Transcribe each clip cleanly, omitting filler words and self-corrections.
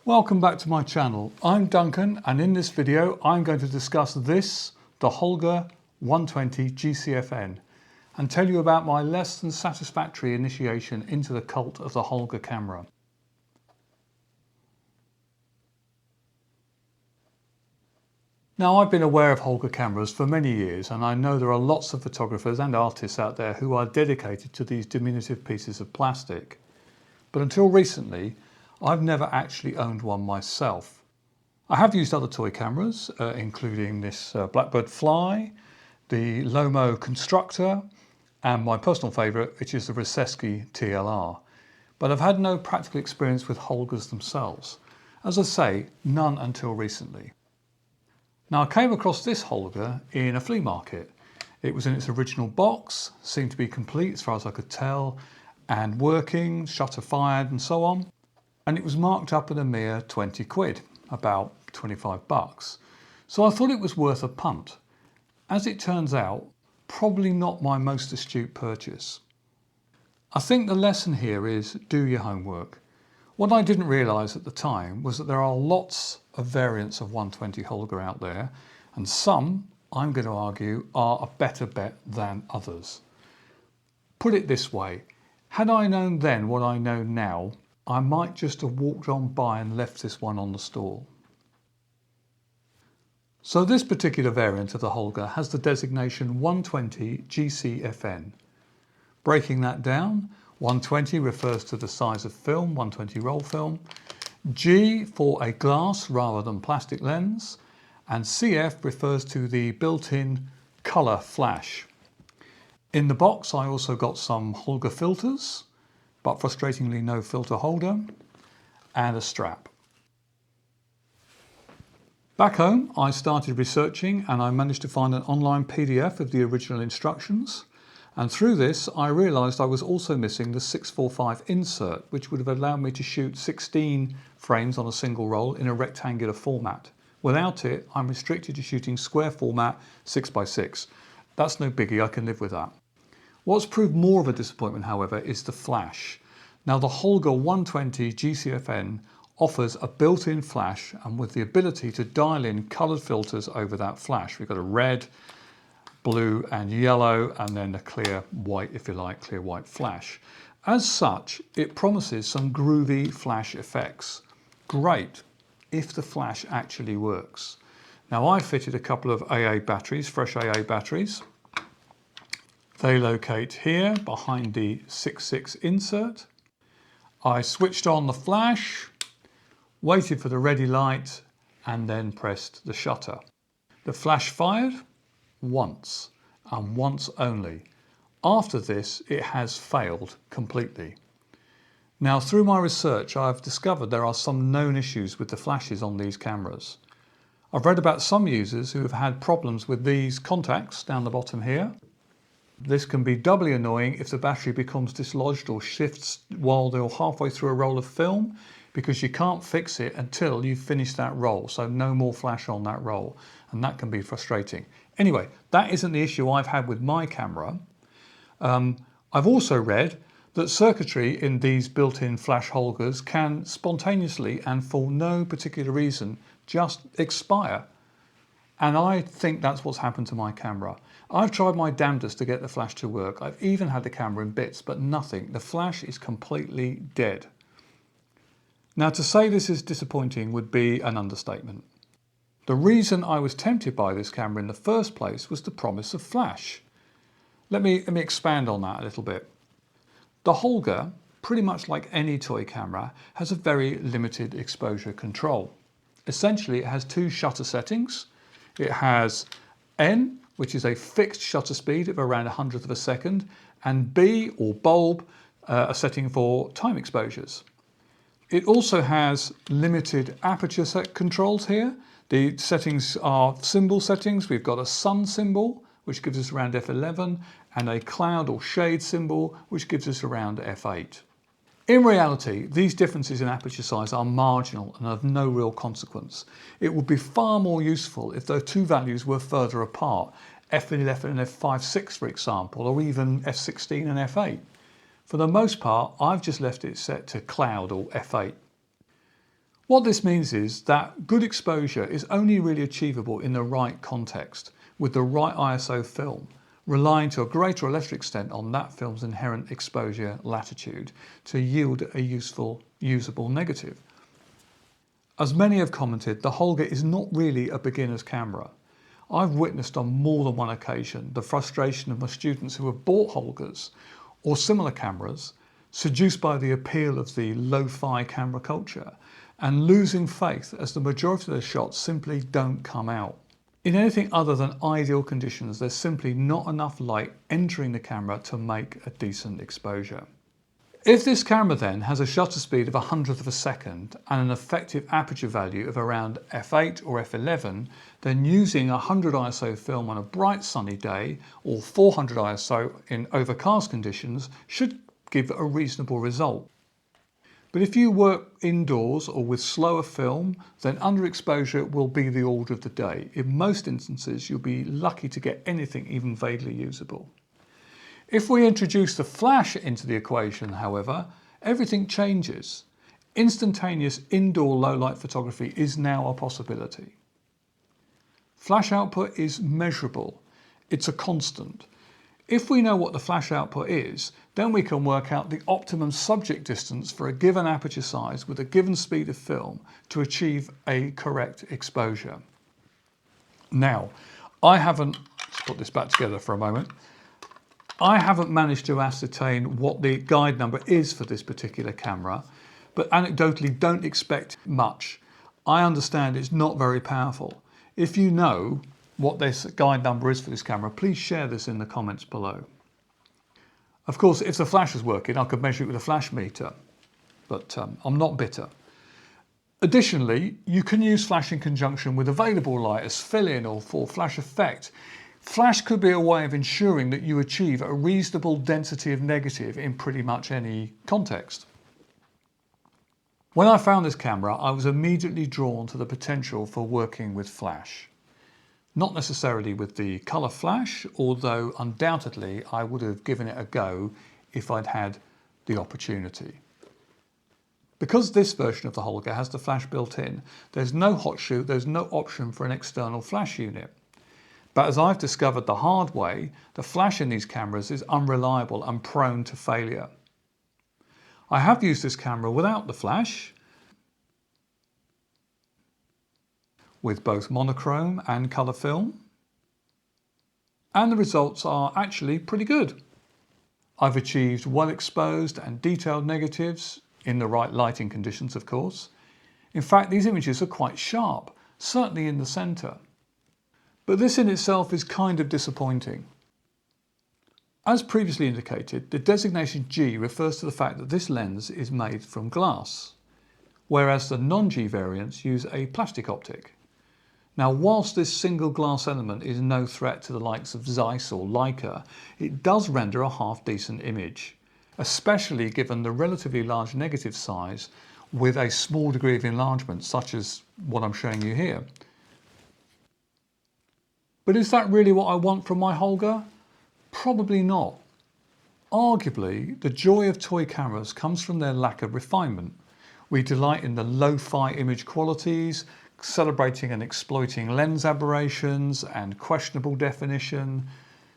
Welcome back to my channel. I'm Duncan, and in this video I'm going to discuss the Holga 120 GCFN and tell you about my less than satisfactory initiation into the cult of the Holga camera. Now, I've been aware of Holga cameras for many years, and I know there are lots of photographers and artists out there who are dedicated to these diminutive pieces of plastic. But until recently, I've never actually owned one myself. I have used other toy cameras, including this Blackbird Fly, the Lomo Constructor, and my personal favourite, which is the Riseski TLR. But I've had no practical experience with Holgas themselves. As I say, none until recently. Now, I came across this Holga in a flea market. It was in its original box, seemed to be complete as far as I could tell, and working, shutter fired and so on. And it was marked up at a mere 20 quid, about 25 bucks. So I thought it was worth a punt. As it turns out, probably not my most astute purchase. I think the lesson here is do your homework. What I didn't realise at the time was that there are lots of variants of 120 Holga out there, and some, I'm going to argue, are a better bet than others. Put it this way, had I known then what I know now, I might just have walked on by and left this one on the stall. So this particular variant of the Holga has the designation 120 GCFN. Breaking that down, 120 refers to the size of film, 120 roll film, G for a glass rather than plastic lens, and CF refers to the built-in colour flash. In the box I also got some Holga filters, but frustratingly no filter holder, and a strap. Back home I started researching and I managed to find an online PDF of the original instructions, and through this I realised I was also missing the 645 insert, which would have allowed me to shoot 16 frames on a single roll in a rectangular format. Without it, I'm restricted to shooting square format 6x6. That's no biggie, I can live with that. What's proved more of a disappointment, however, is the flash. Now, the Holga 120 GCFN offers a built-in flash, and with the ability to dial in coloured filters over that flash. We've got a red, blue and yellow, and then a clear white, if you like, clear white flash. As such, it promises some groovy flash effects. Great, if the flash actually works. Now, I fitted a couple of AA batteries, fresh AA batteries. They locate here behind the 6.6 insert. I switched on the flash, waited for the ready light, and then pressed the shutter. The flash fired once, and once only. After this, it has failed completely. Now, through my research, I've discovered there are some known issues with the flashes on these cameras. I've read about some users who have had problems with these contacts down the bottom here. This can be doubly annoying if the battery becomes dislodged or shifts while they're halfway through a roll of film, because you can't fix it until you've finished that roll, so no more flash on that roll, and that can be frustrating. Anyway, that isn't the issue I've had with my camera. I've also read that circuitry in these built-in flash Holgas can spontaneously and for no particular reason just expire. And I think that's what's happened to my camera. I've tried my damnedest to get the flash to work. I've even had the camera in bits, but nothing. The flash is completely dead. Now, to say this is disappointing would be an understatement. The reason I was tempted by this camera in the first place was the promise of flash. Let me expand on that a little bit. The Holga, pretty much like any toy camera, has a very limited exposure control. Essentially, it has two shutter settings. It has N, which is a fixed shutter speed of around 100th of a second, and B, or bulb, a setting for time exposures. It also has limited aperture set controls here. The settings are symbol settings. We've got a sun symbol, which gives us around f11, and a cloud or shade symbol, which gives us around f8. In reality, these differences in aperture size are marginal and of no real consequence. It would be far more useful if the two values were further apart, f11 and f5.6 for example, or even f16 and f8. For the most part, I've just left it set to cloud or f8. What this means is that good exposure is only really achievable in the right context, with the right ISO film, relying to a greater or lesser extent on that film's inherent exposure latitude to yield a usable negative. As many have commented, the Holga is not really a beginner's camera. I've witnessed on more than one occasion the frustration of my students who have bought Holgas or similar cameras, seduced by the appeal of the lo-fi camera culture, and losing faith as the majority of their shots simply don't come out. In anything other than ideal conditions, there's simply not enough light entering the camera to make a decent exposure. If this camera then has a shutter speed of 100th of a second and an effective aperture value of around f8 or f11, then using 100 ISO film on a bright sunny day or 400 ISO in overcast conditions should give a reasonable result. But if you work indoors or with slower film, then underexposure will be the order of the day. In most instances, you'll be lucky to get anything even vaguely usable. If we introduce the flash into the equation, however, everything changes. Instantaneous indoor low-light photography is now a possibility. Flash output is measurable. It's a constant. If we know what the flash output is, then we can work out the optimum subject distance for a given aperture size with a given speed of film to achieve a correct exposure. Now, let's put this back together for a moment. I haven't managed to ascertain what the guide number is for this particular camera, but anecdotally don't expect much. I understand it's not very powerful. If you know what this guide number is for this camera, please share this in the comments below. Of course, if the flash was working, I could measure it with a flash meter, but I'm not bitter. Additionally, you can use flash in conjunction with available light as fill-in or for flash effect. Flash could be a way of ensuring that you achieve a reasonable density of negative in pretty much any context. When I found this camera, I was immediately drawn to the potential for working with flash. Not necessarily with the colour flash, although undoubtedly I would have given it a go if I'd had the opportunity. Because this version of the Holga has the flash built in, there's no hot shoot, there's no option for an external flash unit. But as I've discovered the hard way, the flash in these cameras is unreliable and prone to failure. I have used this camera without the flash, with both monochrome and colour film, and the results are actually pretty good. I've achieved well exposed and detailed negatives, in the right lighting conditions of course. In fact, these images are quite sharp, certainly in the centre. But this in itself is kind of disappointing. As previously indicated, the designation G refers to the fact that this lens is made from glass, whereas the non-G variants use a plastic optic. Now, whilst this single glass element is no threat to the likes of Zeiss or Leica, it does render a half-decent image, especially given the relatively large negative size with a small degree of enlargement, such as what I'm showing you here. But is that really what I want from my Holga? Probably not. Arguably, the joy of toy cameras comes from their lack of refinement. We delight in the lo-fi image qualities, celebrating and exploiting lens aberrations and questionable definition.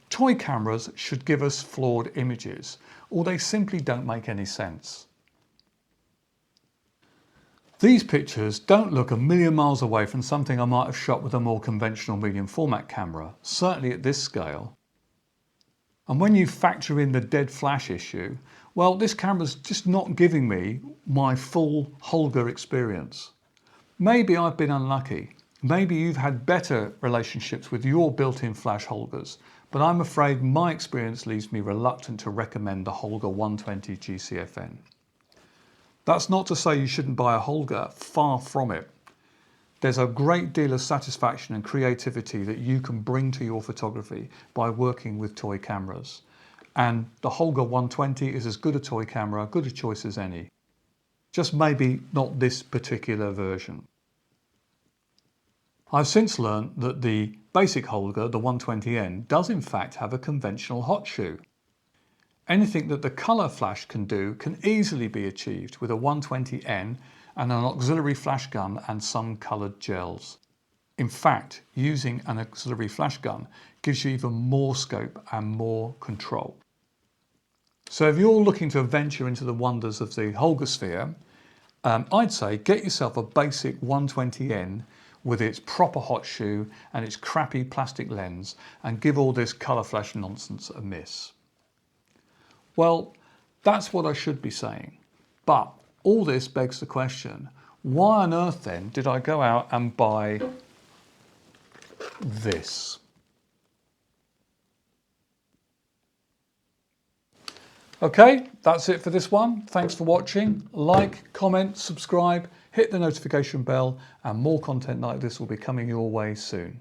Toy cameras should give us flawed images, or they simply don't make any sense. These pictures don't look a million miles away from something I might have shot with a more conventional medium format camera, certainly at this scale. And when you factor in the dead flash issue, well, this camera's just not giving me my full Holga experience. Maybe I've been unlucky. Maybe you've had better relationships with your built-in flash Holgas, but I'm afraid my experience leaves me reluctant to recommend the Holga 120 GCFN. That's not to say you shouldn't buy a Holga, far from it. There's a great deal of satisfaction and creativity that you can bring to your photography by working with toy cameras. And the Holga 120 is as good a toy camera, good a choice as any. Just maybe not this particular version. I've since learned that the basic Holga, the 120N, does in fact have a conventional hot shoe. Anything that the colour flash can do can easily be achieved with a 120N, and an auxiliary flash gun and some coloured gels. In fact, using an auxiliary flash gun gives you even more scope and more control. So if you're looking to venture into the wonders of the Holga sphere, I'd say get yourself a basic 120N with its proper hot shoe and its crappy plastic lens, and give all this colour flash nonsense a miss. Well, that's what I should be saying. But all this begs the question, why on earth then did I go out and buy this? Okay, that's it for this one. Thanks for watching. Like, comment, subscribe, hit the notification bell, and more content like this will be coming your way soon.